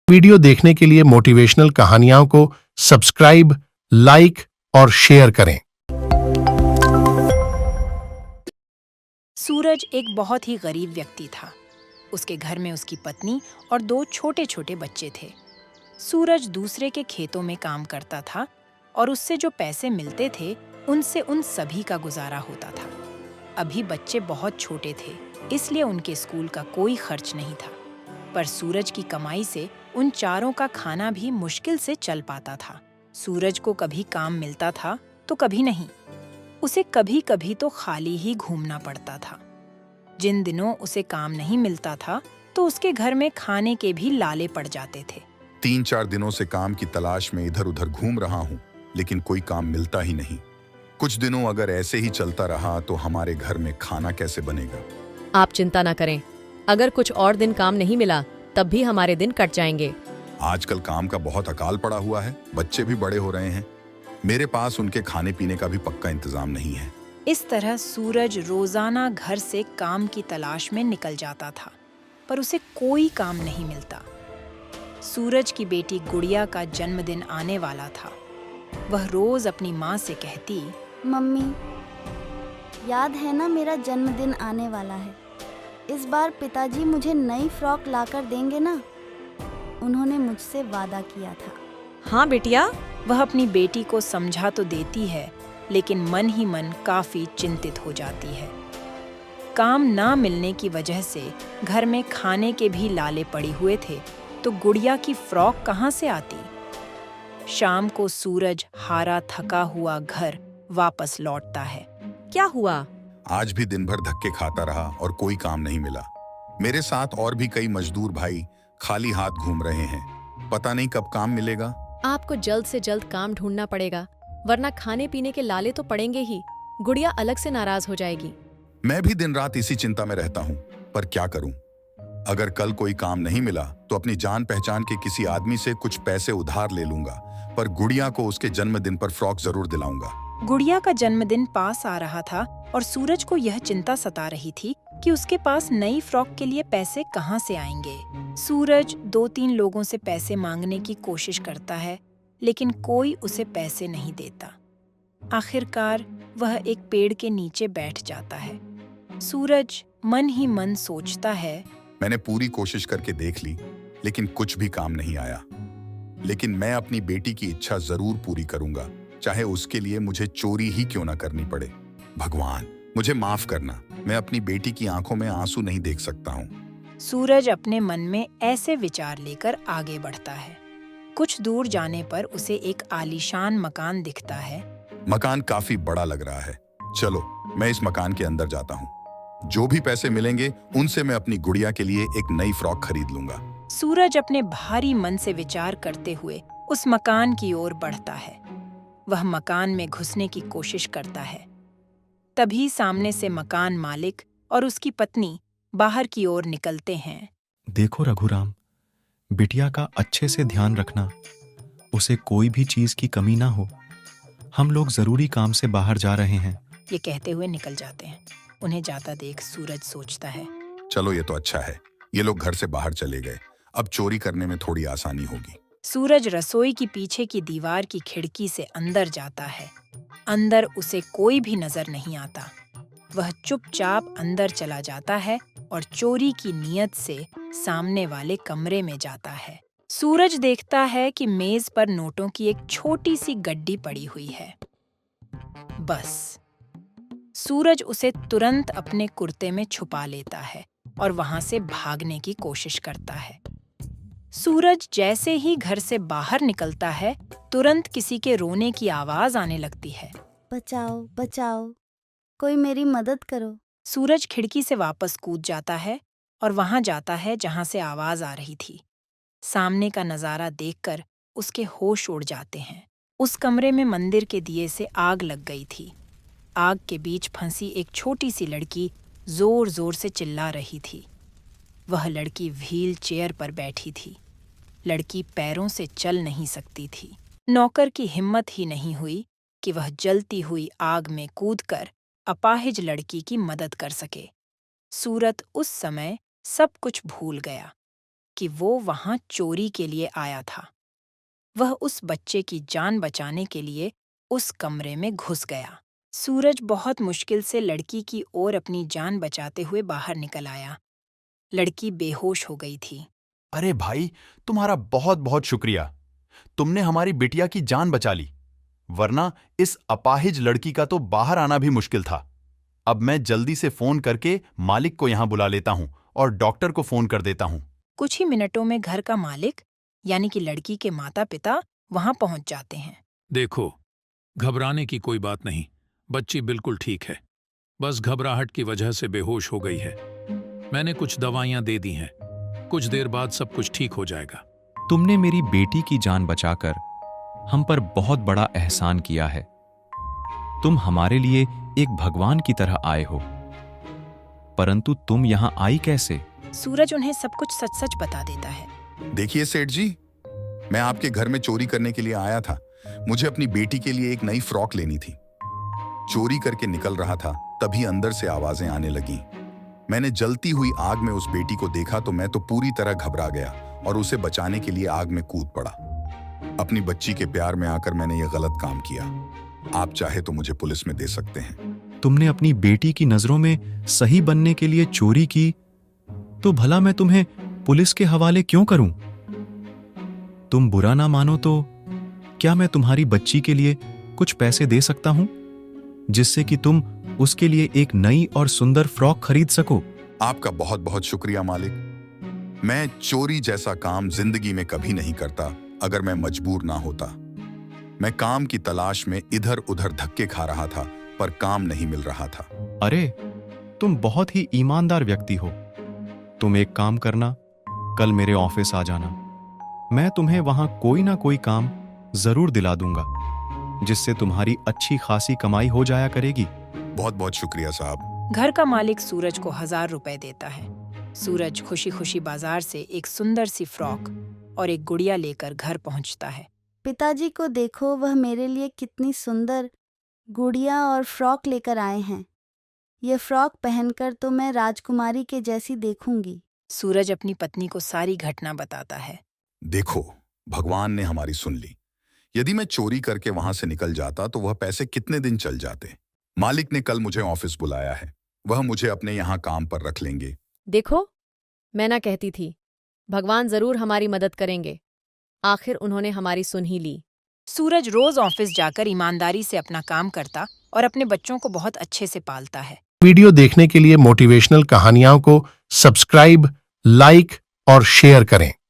Video देखने के लिए मोटिवेशनल कहानियों को सब्सक्राइब, लाइक और शेयर करें। सूरज एक बहुत ही गरीब व्यक्ति था। उसके घर में उसकी पत्नी और दो छोटे छोटे बच्चे थे। सूरज दूसरे के खेतों में काम करता था और उससे जो पैसे मिलते थे उनसे उन सभी का गुजारा होता था। अभी बच्चे बहुत छोटे थे, इसलिए उनके स्कूल का कोई खर्च नहीं था। पर सूरज की कमाई से उन चारों का खाना भी मुश्किल से चल पाता था। सूरज को कभी काम मिलता था तो कभी नहीं। उसे कभी कभी तो खाली ही घूमना पड़ता था। जिन दिनों उसे काम नहीं मिलता था तो उसके घर में खाने के भी लाले पड़ जाते थे। 3-4 दिनों से काम की तलाश में इधर उधर घूम रहा हूँ, लेकिन कोई काम मिलता ही नहीं। कुछ दिनों अगर ऐसे ही चलता रहा तो हमारे घर में खाना कैसे बनेगा? आप चिंता ना करें, अगर कुछ और दिन काम नहीं मिला तब भी हमारे दिन कट जाएंगे। आजकल काम का बहुत अकाल पड़ा हुआ है, बच्चे भी बड़े हो रहे हैं। मेरे पास उनके खाने पीने का भी पक्का इंतजाम नहीं है। इस तरह सूरज रोजाना घर से काम की तलाश में निकल जाता था, पर उसे कोई काम नहीं मिलता। सूरज की बेटी गुड़िया का जन्मदिन आने वाला था। वह रोज अपनी माँ से कहती, मम्मी, याद है ना मेरा जन्मदिन आने वाला है। इस बार पिताजी मुझे नई फ्रॉक लाकर देंगे ना? उन्होंने मुझसे वादा किया था। हाँ बेटिया। वह अपनी बेटी को समझा तो देती है, लेकिन मन ही मन काफी चिंतित हो जाती है। काम ना मिलने की वजह से घर में खाने के भी लाले पड़े हुए थे, तो गुड़िया की फ्रॉक कहाँ से आती? शाम को सूरज हारा थका हुआ घर वापस लौटता है। क्या हुआ? आज भी दिन भर धक्के खाता रहा और कोई काम नहीं मिला। मेरे साथ और भी कई मजदूर भाई खाली हाथ घूम रहे हैं। पता नहीं कब काम मिलेगा। आपको जल्द से जल्द काम ढूंढना पड़ेगा, वरना खाने पीने के लाले तो पड़ेंगे ही। गुड़िया अलग से नाराज हो जाएगी। मैं भी दिन रात इसी चिंता में रहता हूँ, पर क्या करूँ? अगर कल कोई काम नहीं मिला तो अपनी जान पहचान के किसी आदमी से कुछ पैसे उधार ले लूंगा, पर गुड़िया को उसके जन्मदिन पर फ्रॉक जरूर दिलाऊंगा। गुड़िया का जन्मदिन पास आ रहा था और सूरज को यह चिंता सता रही थी कि उसके पास नई फ्रॉक के लिए पैसे कहाँ से आएंगे। सूरज 2-3 लोगों से पैसे मांगने की कोशिश करता है, लेकिन कोई उसे पैसे नहीं देता। आखिरकार वह एक पेड़ के नीचे बैठ जाता है। सूरज मन ही मन सोचता है, मैंने पूरी कोशिश करके देख ली, लेकिन कुछ भी काम नहीं आया। लेकिन मैं अपनी बेटी की इच्छा जरूर पूरी करूंगा, चाहे उसके लिए मुझे चोरी ही क्यों ना करनी पड़े। भगवान, मुझे माफ करना, मैं अपनी बेटी की आंखों में आंसू नहीं देख सकता हूँ। सूरज अपने मन में ऐसे विचार लेकर आगे बढ़ता है। कुछ दूर जाने पर उसे एक आलीशान मकान दिखता है। मकान काफी बड़ा लग रहा है। चलो, मैं इस मकान के अंदर जाता हूँ। जो भी पैसे मिलेंगे उनसे मैं अपनी गुड़िया के लिए एक नई फ्रॉक खरीद लूंगा। सूरज अपने भारी मन से विचार करते हुए उस मकान की ओर बढ़ता है। वह मकान में घुसने की कोशिश करता है। तभी सामने से मकान मालिक और उसकी पत्नी बाहर की ओर निकलते हैं। देखो रघुराम, बिटिया का अच्छे से ध्यान रखना, उसे कोई भी चीज की कमी ना हो। हम लोग जरूरी काम से बाहर जा रहे हैं। ये कहते हुए निकल जाते हैं। उन्हें जाता देख सूरज सोचता है, चलो, ये तो अच्छा है, ये लोग घर से बाहर चले गए। अब चोरी करने में थोड़ी आसानी होगी। सूरज रसोई की पीछे की दीवार की खिड़की से अंदर जाता है। अंदर उसे कोई भी नजर नहीं आता। वह चुपचाप अंदर चला जाता है और चोरी की नीयत से सामने वाले कमरे में जाता है। सूरज देखता है कि मेज पर नोटों की एक छोटी सी गड्डी पड़ी हुई है। बस सूरज उसे तुरंत अपने कुर्ते में छुपा लेता है और वहां से भागने की कोशिश करता है। सूरज जैसे ही घर से बाहर निकलता है, तुरंत किसी के रोने की आवाज आने लगती है। बचाओ, बचाओ, कोई मेरी मदद करो। सूरज खिड़की से वापस कूद जाता है और वहां जाता है जहां से आवाज आ रही थी। सामने का नजारा देखकर उसके होश उड़ जाते हैं। उस कमरे में मंदिर के दिए से आग लग गई थी। आग के बीच फंसी एक छोटी सी लड़की जोर जोर से चिल्ला रही थी। वह लड़की व्हील चेयर पर बैठी थी। लड़की पैरों से चल नहीं सकती थी। नौकर की हिम्मत ही नहीं हुई कि वह जलती हुई आग में कूदकर अपाहिज लड़की की मदद कर सके। सूरज उस समय सब कुछ भूल गया। कि वो वहां चोरी के लिए आया था। वह उस बच्चे की जान बचाने के लिए उस कमरे में घुस गया। सूरज बहुत मुश्किल से लड़की की ओर अपनी जान बचाते हुए बाहर निकल आया। लड़की बेहोश हो गई थी। अरे भाई, तुम्हारा बहुत बहुत शुक्रिया। तुमने हमारी बिटिया की जान बचा ली, वरना इस अपाहिज लड़की का तो बाहर आना भी मुश्किल था। अब मैं जल्दी से फोन करके मालिक को यहां बुला लेता हूं और डॉक्टर को फोन कर देता हूं। कुछ ही मिनटों में घर का मालिक यानी कि लड़की के माता पिता वहां पहुंच जाते हैं। देखो, घबराने की कोई बात नहीं, बच्ची बिल्कुल ठीक है, बस घबराहट की वजह से बेहोश हो गई है। मैंने कुछ दवाइयां दे दी हैं, कुछ देर बाद सब कुछ ठीक हो जाएगा। तुमने मेरी बेटी की जान बचाकर हम पर बहुत बड़ा एहसान किया है। तुम हमारे लिए एक भगवान की तरह आए हो, परंतु तुम यहां आई कैसे? सूरज उन्हें सब कुछ सच सच बता देता है। देखिए सेठ जी, मैं आपके घर में चोरी करने के लिए आया था। मुझे अपनी बेटी के लिए एक नई फ्रॉक लेनी थी। चोरी करके निकल रहा था, तभी अंदर से आवाजें आने लगीं। मैंने जलती हुई आग में उस बेटी को देखा तो मैं तो पूरी तरह घबरा गया और उसे बचाने के लिए आग में कूद पड़ा। अपनी बच्ची के प्यार में आकर मैंने यह गलत काम किया। आप चाहे तो मुझे पुलिस में दे सकते हैं। तुमने अपनी बेटी की नजरों में सही बनने के लिए चोरी की, तो भला मैं तुम्हें पुलिस के हवाले क्यों करूं? तुम बुरा ना मानो तो क्या मैं तुम्हारी बच्ची के लिए कुछ पैसे दे सकता हूं, जिससे कि तुम उसके लिए एक नई और सुंदर फ्रॉक खरीद सको? आपका बहुत बहुत शुक्रिया मालिक। मैं चोरी जैसा काम जिंदगी में कभी नहीं करता अगर मैं मजबूर ना होता। मैं काम की तलाश में इधर उधर धक्के खा रहा था, पर काम नहीं मिल रहा था। अरे, तुम बहुत ही ईमानदार व्यक्ति हो। तुम एक काम करना, कल मेरे ऑफिस आ जाना। मैं तुम्हें वहां कोई ना कोई काम जरूर दिला दूंगा, जिससे तुम्हारी अच्छी खासी कमाई हो जाया करेगी। बहुत बहुत शुक्रिया साहब। घर का मालिक सूरज को 1000 रुपए देता है। सूरज खुशी खुशी बाजार से एक सुंदर सी फ्रॉक और एक गुड़िया लेकर घर पहुंचता है। पिताजी को देखो, वह मेरे लिए कितनी सुंदर गुड़िया और फ्रॉक लेकर आए हैं। ये फ्रॉक पहनकर तो मैं राजकुमारी के जैसी देखूंगी। सूरज अपनी पत्नी को सारी घटना बताता है। देखो, भगवान ने हमारी सुन ली। यदि मैं चोरी करके वहां से निकल जाता तो वह पैसे कितने दिन चल जाते। मालिक ने कल मुझे ऑफिस बुलाया है, वह मुझे अपने यहाँ काम पर रख लेंगे। देखो, मैं ना कहती थी, भगवान जरूर हमारी मदद करेंगे। आखिर उन्होंने हमारी सुन ही ली। सूरज रोज ऑफिस जाकर ईमानदारी से अपना काम करता और अपने बच्चों को बहुत अच्छे से पालता है। वीडियो देखने के लिए मोटिवेशनल कहानियों को सब्सक्राइब, लाइक और शेयर करें।